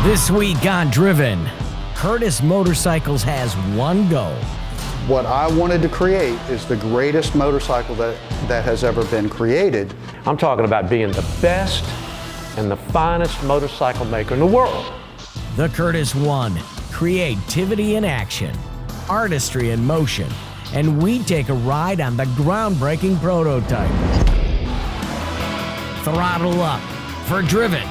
This week on Driven, Curtis Motorcycles has one goal. What I wanted to create is the greatest motorcycle that has ever been created. I'm talking about being the best and the finest motorcycle maker in the world. The Curtis One, creativity in action, artistry in motion, and we take a ride on the groundbreaking prototype. Throttle up for Driven.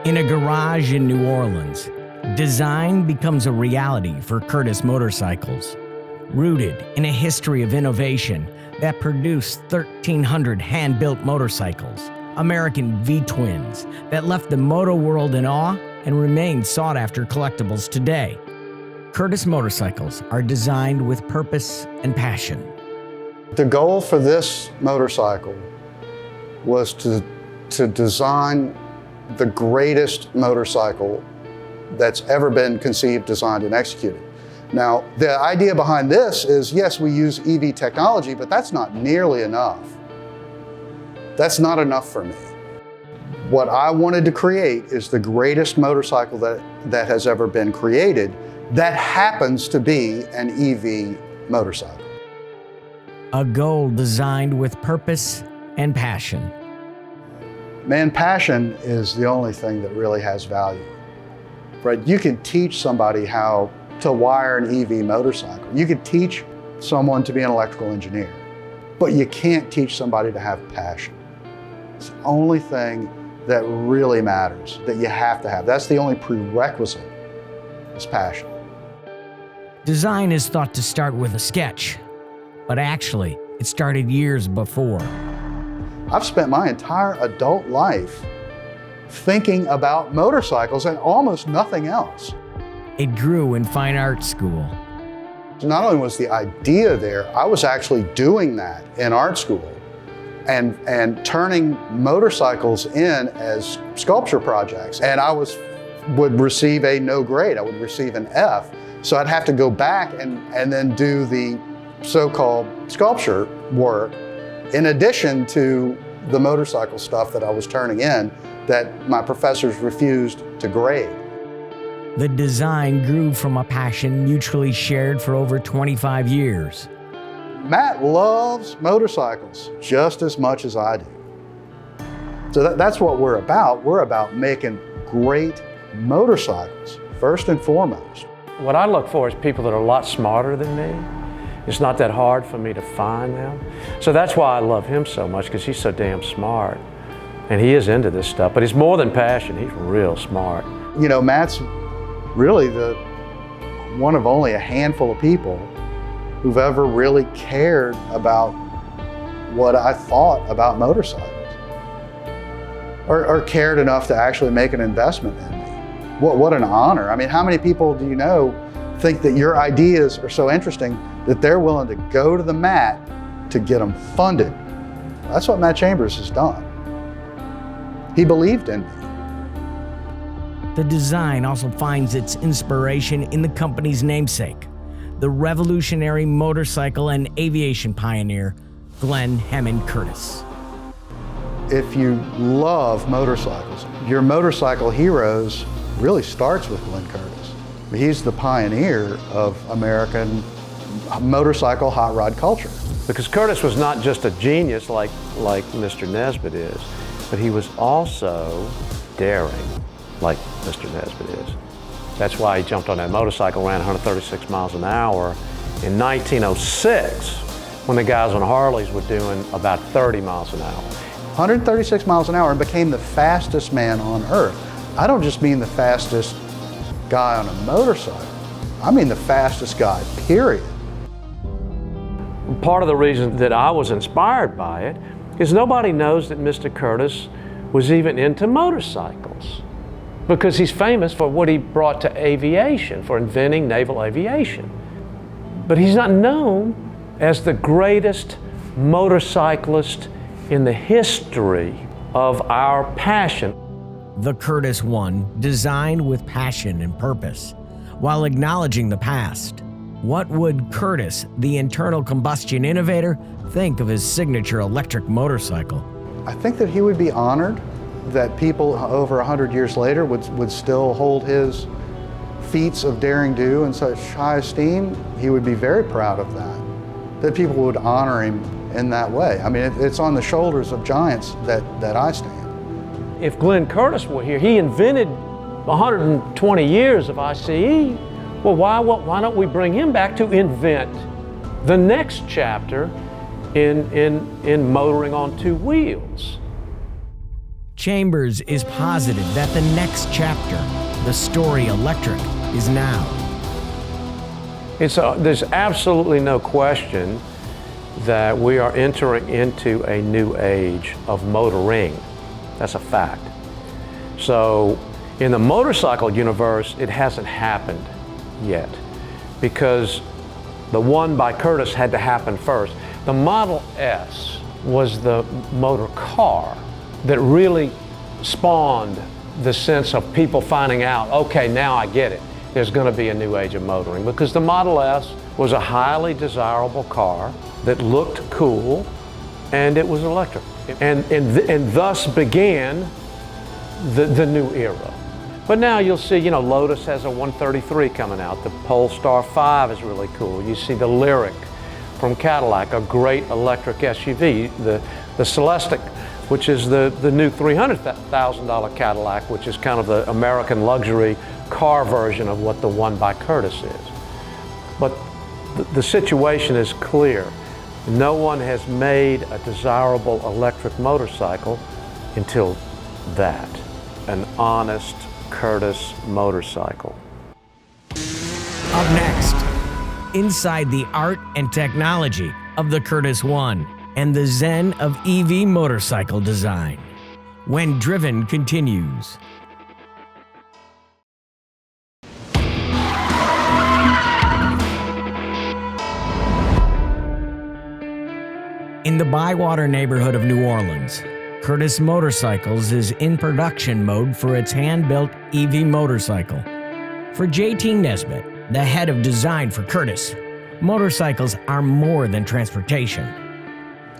In a garage in New Orleans, design becomes a reality for Curtis Motorcycles. Rooted in a history of innovation that produced 1,300 hand-built motorcycles, American V-twins that left the moto world in awe and remain sought-after collectibles today. Curtis Motorcycles are designed with purpose and passion. The goal for this motorcycle was to design the greatest motorcycle that's ever been conceived, designed, and executed. Now, the idea behind this is, yes, we use EV technology, but that's not nearly enough. That's not enough for me. What I wanted to create is the greatest motorcycle that has ever been created that happens to be an EV motorcycle. A goal designed with purpose and passion. Man, passion is the only thing that really has value. Right? You can teach somebody how to wire an EV motorcycle. You could teach someone to be an electrical engineer, but you can't teach somebody to have passion. It's the only thing that really matters, that you have to have. That's the only prerequisite, is passion. Design is thought to start with a sketch, but actually, it started years before. I've spent my entire adult life thinking about motorcycles and almost nothing else. It grew in fine art school. Not only was the idea there, I was actually doing that in art school and turning motorcycles in as sculpture projects. And I would receive a no grade, I would receive an F. So I'd have to go back and then do the so-called sculpture work in addition to the motorcycle stuff that I was turning in that my professors refused to grade. The design grew from a passion mutually shared for over 25 years. Matt loves motorcycles just as much as I do. So that's what we're about. We're about making great motorcycles, first and foremost. What I look for is people that are a lot smarter than me. It's not that hard for me to find them. So that's why I love him so much, because he's so damn smart. And he is into this stuff, but he's more than passion, he's real smart. You know, Matt's really one of only a handful of people who've ever really cared about what I thought about motorcycles, or cared enough to actually make an investment in me. What an honor. I mean, how many people do you know think that your ideas are so interesting that they're willing to go to the mat to get them funded? That's what Matt Chambers has done. He believed in me. The design also finds its inspiration in the company's namesake, the revolutionary motorcycle and aviation pioneer, Glenn Hammond Curtis. If you love motorcycles, your motorcycle heroes really starts with Glenn Curtis. He's the pioneer of American motorcycle hot rod culture. Because Curtis was not just a genius like Mr. Nesbitt is, but he was also daring like Mr. Nesbitt is. That's why he jumped on that motorcycle, ran 136 miles an hour in 1906, when the guys on Harleys were doing about 30 miles an hour. 136 miles an hour, and became the fastest man on earth. I don't just mean the fastest guy on a motorcycle. I mean the fastest guy, period. Part of the reason that I was inspired by it is nobody knows that Mr. Curtis was even into motorcycles, because he's famous for what he brought to aviation, for inventing naval aviation. But he's not known as the greatest motorcyclist in the history of our passion. The Curtis One, designed with passion and purpose, while acknowledging the past. What would Curtis, the internal combustion innovator, think of his signature electric motorcycle? I think that he would be honored that people over 100 years later would still hold his feats of daring do in such high esteem. He would be very proud of that people would honor him in that way. I mean, it's on the shoulders of giants that I stand. If Glenn Curtis were here, he invented 120 years of ICE. Well, why don't we bring him back to invent the next chapter in motoring on two wheels? Chambers is positive that the next chapter, the story electric, is now. There's absolutely no question that we are entering into a new age of motoring. That's a fact. So in the motorcycle universe, it hasn't happened yet because the one by Curtis had to happen first. The Model S was the motor car that really spawned the sense of people finding out, okay, now I get it. There's going to be a new age of motoring, because the Model S was a highly desirable car that looked cool, and it was electric. And thus began the new era. But now you'll see, Lotus has a 133 coming out. The Polestar 5 is really cool. You see the Lyric from Cadillac, a great electric SUV. The Celestiq, which is the new $300,000 Cadillac, which is kind of the American luxury car version of what the one by Curtis is. But the situation is clear. No one has made a desirable electric motorcycle until that, an honest Curtis motorcycle. Up next, inside the art and technology of the Curtis One and the zen of EV motorcycle design. When Driven continues. In the Bywater neighborhood of New Orleans, Curtis Motorcycles is in production mode for its hand-built EV motorcycle. For JT Nesbitt, the head of design for Curtis, motorcycles are more than transportation.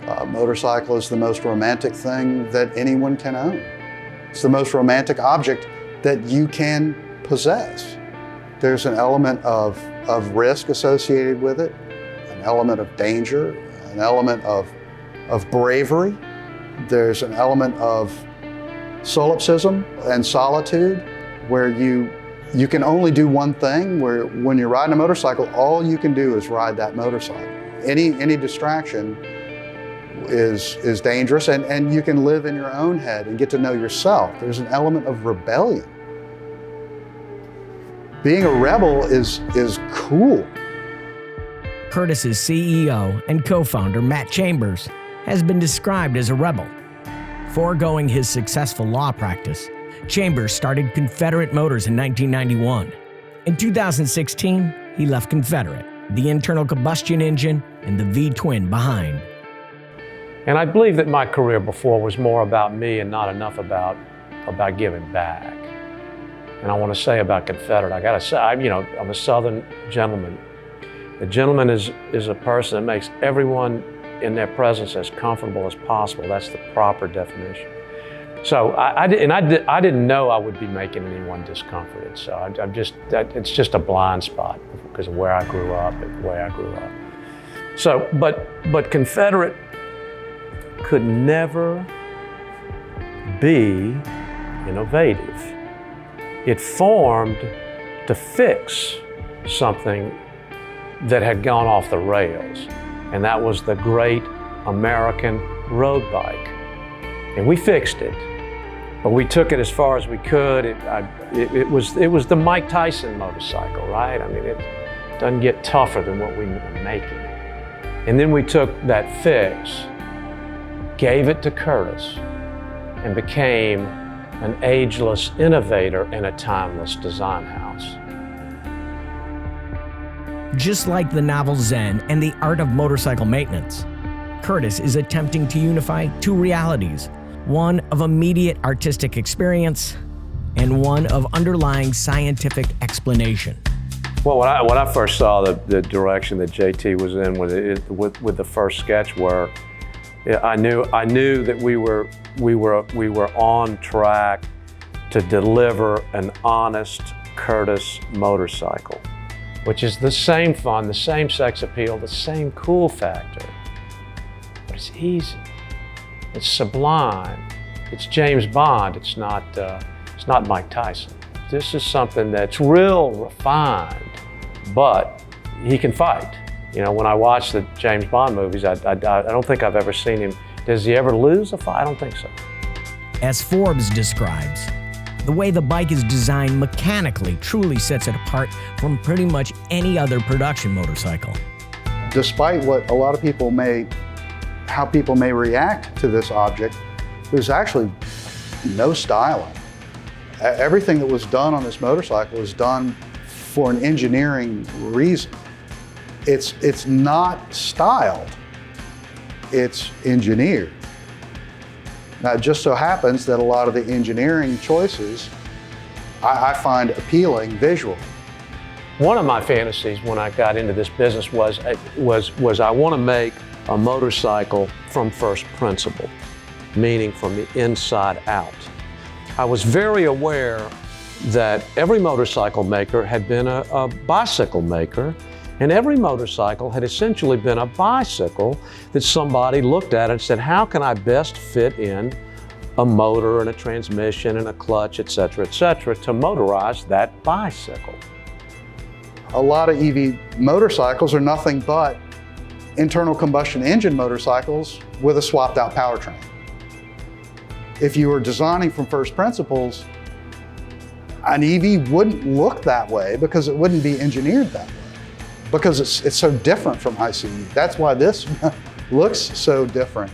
A motorcycle is the most romantic thing that anyone can own. It's the most romantic object that you can possess. There's an element of risk associated with it, an element of danger, an element of bravery. There's an element of solipsism and solitude where you can only do one thing, where when you're riding a motorcycle, all you can do is ride that motorcycle. Any distraction is dangerous, and you can live in your own head and get to know yourself. There's an element of rebellion. Being a rebel is cool. Curtis's CEO and co-founder, Matt Chambers, has been described as a rebel. Foregoing his successful law practice, Chambers started Confederate Motors in 1991. In 2016, he left Confederate, the internal combustion engine and the V-twin behind. And I believe that my career before was more about me and not enough about giving back. And I want to say about Confederate, I got to say, I'm a Southern gentleman. A gentleman is a person that makes everyone in their presence as comfortable as possible. That's the proper definition. So I didn't know I would be making anyone discomforted. So it's just a blind spot because of where I grew up and the way I grew up. So, but Confederate could never be innovative. It formed to fix something that had gone off the rails, and that was the great American road bike. And we fixed it, but we took it as far as we could. It was the Mike Tyson motorcycle, right? I mean, it doesn't get tougher than what we were making. And then we took that fix, gave it to Curtis, and became an ageless innovator and a timeless design house. Just like the novel Zen and the art of motorcycle maintenance, Curtis is attempting to unify two realities, one of immediate artistic experience and one of underlying scientific explanation. Well, when I first saw the direction that JT was in with the first sketch work, I knew that we were on track to deliver an honest Curtis motorcycle, which is the same fun, the same sex appeal, the same cool factor. But it's easy, it's sublime, it's James Bond. It's not Mike Tyson. This is something that's real refined, but he can fight. You know, when I watch the James Bond movies, I don't think I've ever seen him. Does he ever lose a fight? I don't think so. As Forbes describes, the way the bike is designed mechanically truly sets it apart from pretty much any other production motorcycle. Despite what a lot of people how people may react to this object, there's actually no styling. Everything that was done on this motorcycle was done for an engineering reason. It's not styled, it's engineered. Now, it just so happens that a lot of the engineering choices I find appealing visually. One of my fantasies when I got into this business was I want to make a motorcycle from first principle, meaning from the inside out. I was very aware that every motorcycle maker had been a bicycle maker, and every motorcycle had essentially been a bicycle that somebody looked at and said, how can I best fit in a motor and a transmission and a clutch, et cetera, to motorize that bicycle? A lot of EV motorcycles are nothing but internal combustion engine motorcycles with a swapped out powertrain. If you were designing from first principles, an EV wouldn't look that way because it wouldn't be engineered that way, because it's so different from ICE. That's why this looks so different.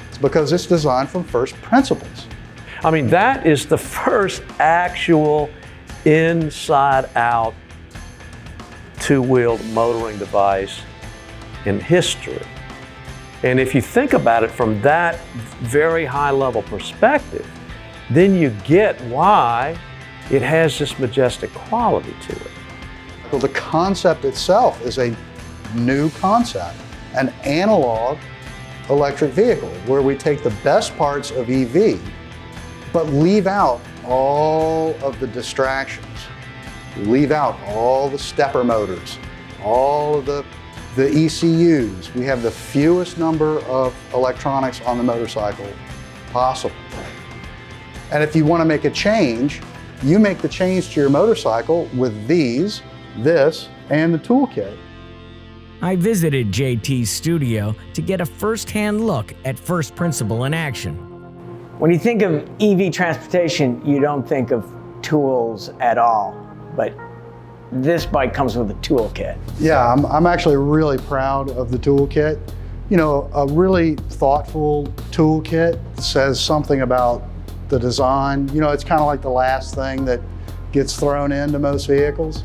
It's because it's designed from first principles. I mean, that is the first actual inside-out two-wheeled motoring device in history. And if you think about it from that very high-level perspective, then you get why it has this majestic quality to it. Well, the concept itself is a new concept, an analog electric vehicle where we take the best parts of EV, but leave out all of the distractions. Leave out all the stepper motors, all of the ECUs. We have the fewest number of electronics on the motorcycle possible. And if you want to make a change, you make the change to your motorcycle with this, and the toolkit. I visited JT's studio to get a first-hand look at first principle in action. When you think of EV transportation, you don't think of tools at all, but this bike comes with a toolkit. Yeah, I'm actually really proud of the toolkit. You know, a really thoughtful toolkit says something about the design. You know, it's kind of like the last thing that gets thrown into most vehicles.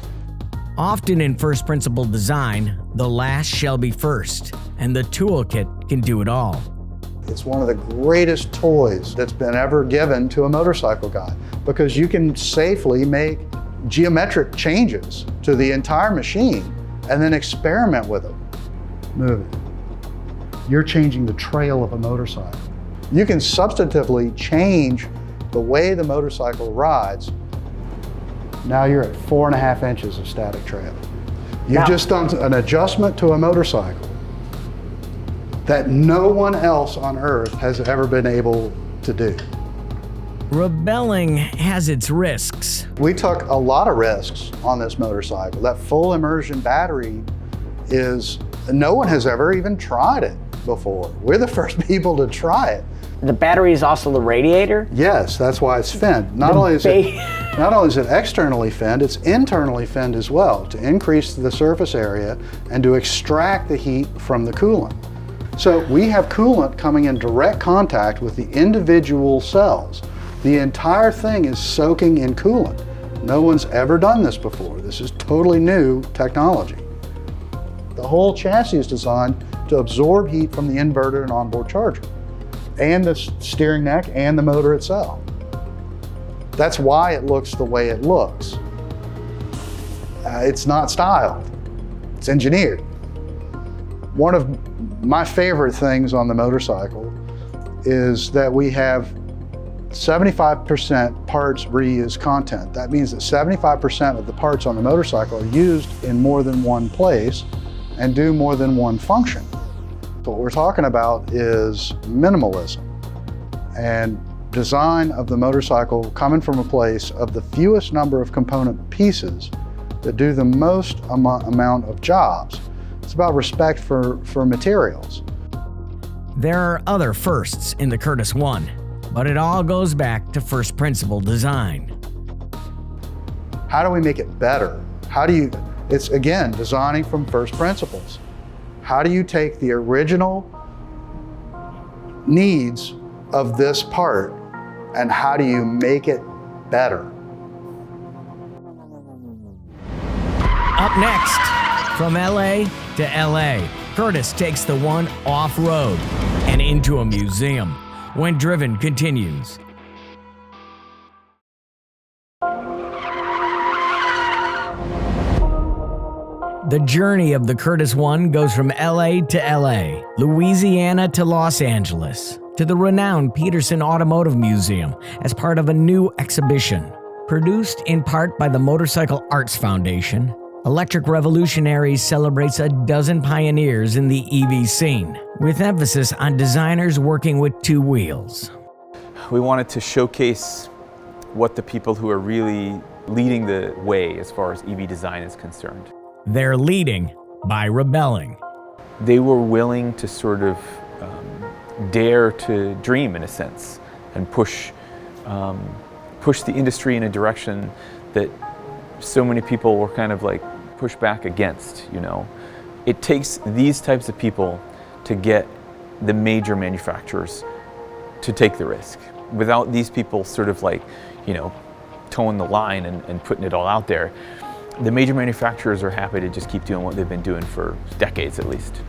Often in first principle design, the last shall be first, and the toolkit can do it all. It's one of the greatest toys that's been ever given to a motorcycle guy, because you can safely make geometric changes to the entire machine and then experiment with it. Move it. You're changing the trail of a motorcycle. You can substantively change the way the motorcycle rides. Now you're at 4.5 inches of static trail. You've just done an adjustment to a motorcycle that no one else on earth has ever been able to do. Rebelling has its risks. We took a lot of risks on this motorcycle. That full immersion battery no one has ever even tried it before. We're the first people to try it. The battery is also the radiator? Yes, that's why it's finned. Not only is it externally finned, it's internally finned as well to increase the surface area and to extract the heat from the coolant. So we have coolant coming in direct contact with the individual cells. The entire thing is soaking in coolant. No one's ever done this before. This is totally new technology. The whole chassis is designed to absorb heat from the inverter and onboard charger, and the steering neck and the motor itself. That's why it looks the way it looks. It's not styled, it's engineered. One of my favorite things on the motorcycle is that we have 75% parts reuse content. That means that 75% of the parts on the motorcycle are used in more than one place and do more than one function. So what we're talking about is minimalism and design of the motorcycle coming from a place of the fewest number of component pieces that do the most amount of jobs. It's about respect for materials. There are other firsts in the Curtis One, but it all goes back to first principle design. How do we make it better? It's again, designing from first principles. How do you take the original needs of this part and how do you make it better? Up next, from LA to LA, Curtis takes the One off-road and into a museum. When Driven continues. The journey of the Curtis One goes from LA to LA, Louisiana to Los Angeles, to the renowned Peterson Automotive Museum as part of a new exhibition. Produced in part by the Motorcycle Arts Foundation, Electric Revolutionaries celebrates a dozen pioneers in the EV scene, with emphasis on designers working with two wheels. We wanted to showcase what the people who are really leading the way as far as EV design is concerned. They're leading by rebelling. They were willing to sort of dare to dream in a sense and push the industry in a direction that so many people were kind of like pushed back against, you know. It takes these types of people to get the major manufacturers to take the risk. Without these people sort of like, you know, towing the line and putting it all out there, the major manufacturers are happy to just keep doing what they've been doing for decades at least.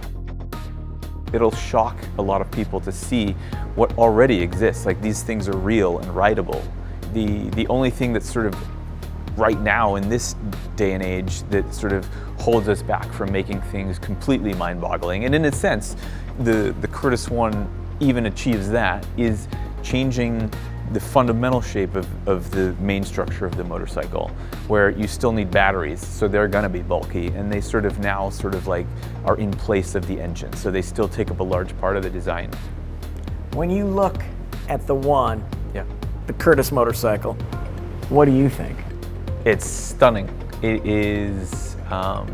It'll shock a lot of people to see what already exists, like these things are real and rideable. The only thing that's sort of right now in this day and age that sort of holds us back from making things completely mind-boggling, and in a sense, the Curtis One even achieves that, is changing the fundamental shape of the main structure of the motorcycle, where you still need batteries, so they're gonna be bulky, and they sort of now sort of like are in place of the engine, so they still take up a large part of the design. When you look at the One, the Curtis motorcycle, what do you think? It's stunning. It is, I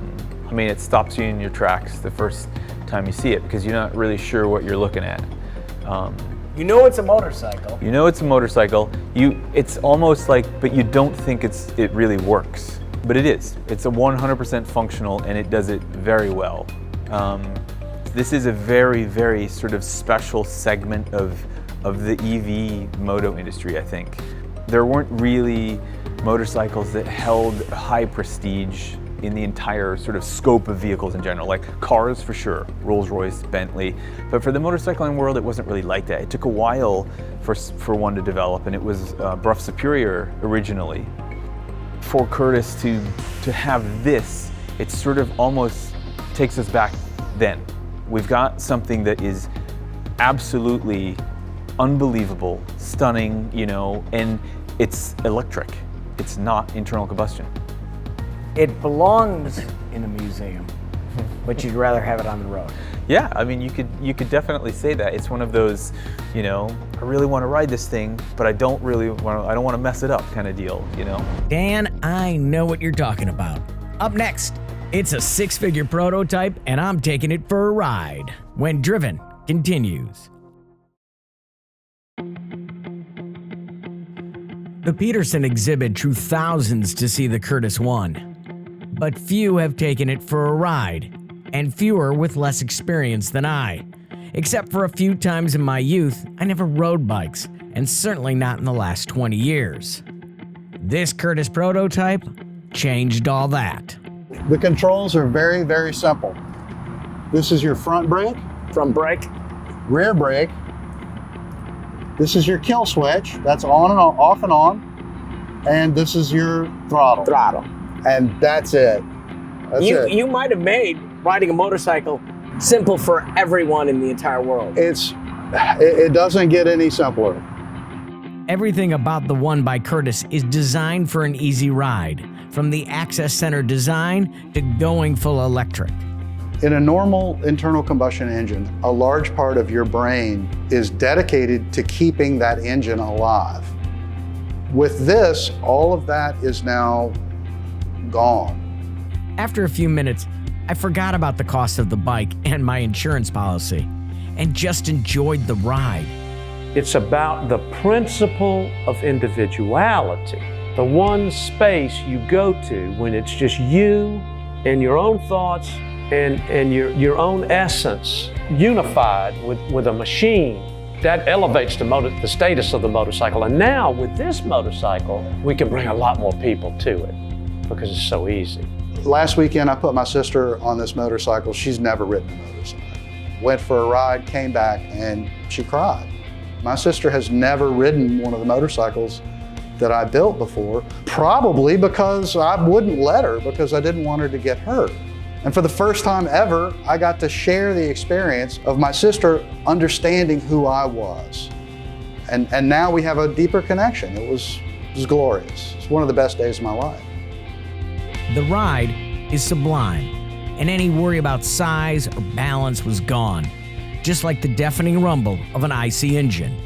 mean, it stops you in your tracks the first time you see it because you're not really sure what you're looking at. You know it's a motorcycle. You know it's a motorcycle. It's almost like, but you don't think it really works. But it is. It's a 100% functional and it does it very well. This is a very, very sort of special segment of the EV moto industry, I think. There weren't really motorcycles that held high prestige in the entire sort of scope of vehicles in general, like cars for sure, Rolls-Royce, Bentley, but for the motorcycling world it wasn't really like that. It took a while for one to develop, and it was Brough Superior originally. For Curtis to have this, it sort of almost takes us back then. We've got something that is absolutely unbelievable, stunning, you know, and it's electric. It's not internal combustion. It belongs in a museum, but you'd rather have it on the road. Yeah, I mean, you could definitely say that. It's one of those, you know, I really want to ride this thing, but I don't want to mess it up kind of deal, you know? Dan, I know what you're talking about. Up next, it's a six-figure prototype, and I'm taking it for a ride. When Driven continues. The Peterson exhibit drew thousands to see the Curtis One, but few have taken it for a ride, and fewer with less experience than I. Except for a few times in my youth, I never rode bikes, and certainly not in the last 20 years. This Curtis prototype changed all that. The controls are very, very simple. This is your front brake, From brake, rear brake. This is your kill switch, that's on and off and on. And this is your throttle. And that's it. That's it. You might have made riding a motorcycle simple for everyone in the entire world. It doesn't get any simpler. Everything about the one by Curtis is designed for an easy ride, from the access center design to going full electric. In a normal internal combustion engine, a large part of your brain is dedicated to keeping that engine alive. With this, all of that is now gone. After a few minutes, I forgot about the cost of the bike and my insurance policy, and just enjoyed the ride. It's about the principle of individuality, the one space you go to when it's just you and your own thoughts and your own essence unified with a machine. That elevates the status of the motorcycle. And now with this motorcycle, we can bring a lot more people to it because it's so easy. Last weekend, I put my sister on this motorcycle. She's never ridden a motorcycle. Went for a ride, came back, and she cried. My sister has never ridden one of the motorcycles that I built before, probably because I wouldn't let her because I didn't want her to get hurt. And for the first time ever, I got to share the experience of my sister understanding who I was. And now we have a deeper connection. It was glorious. It's one of the best days of my life. The ride is sublime, and any worry about size or balance was gone, just like the deafening rumble of an icy engine.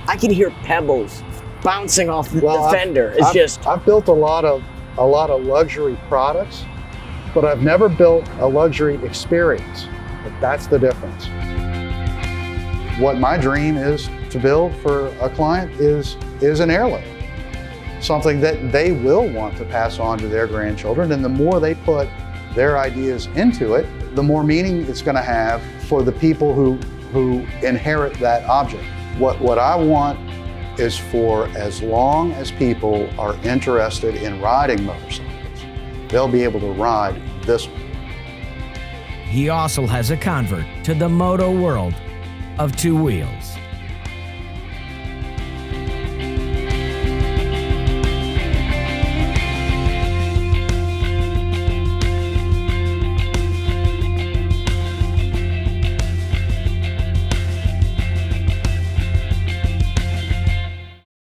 I can hear pebbles bouncing off the fender. I've built a lot of luxury products, but I've never built a luxury experience. But that's the difference. What my dream is to build for a client is an heirloom. Something that they will want to pass on to their grandchildren, and the more they put their ideas into it, the more meaning it's going to have for the people who inherit that object. What I want is for as long as people are interested in riding motorcycles, they'll be able to ride this one. He also has a convert to the moto world of two wheels.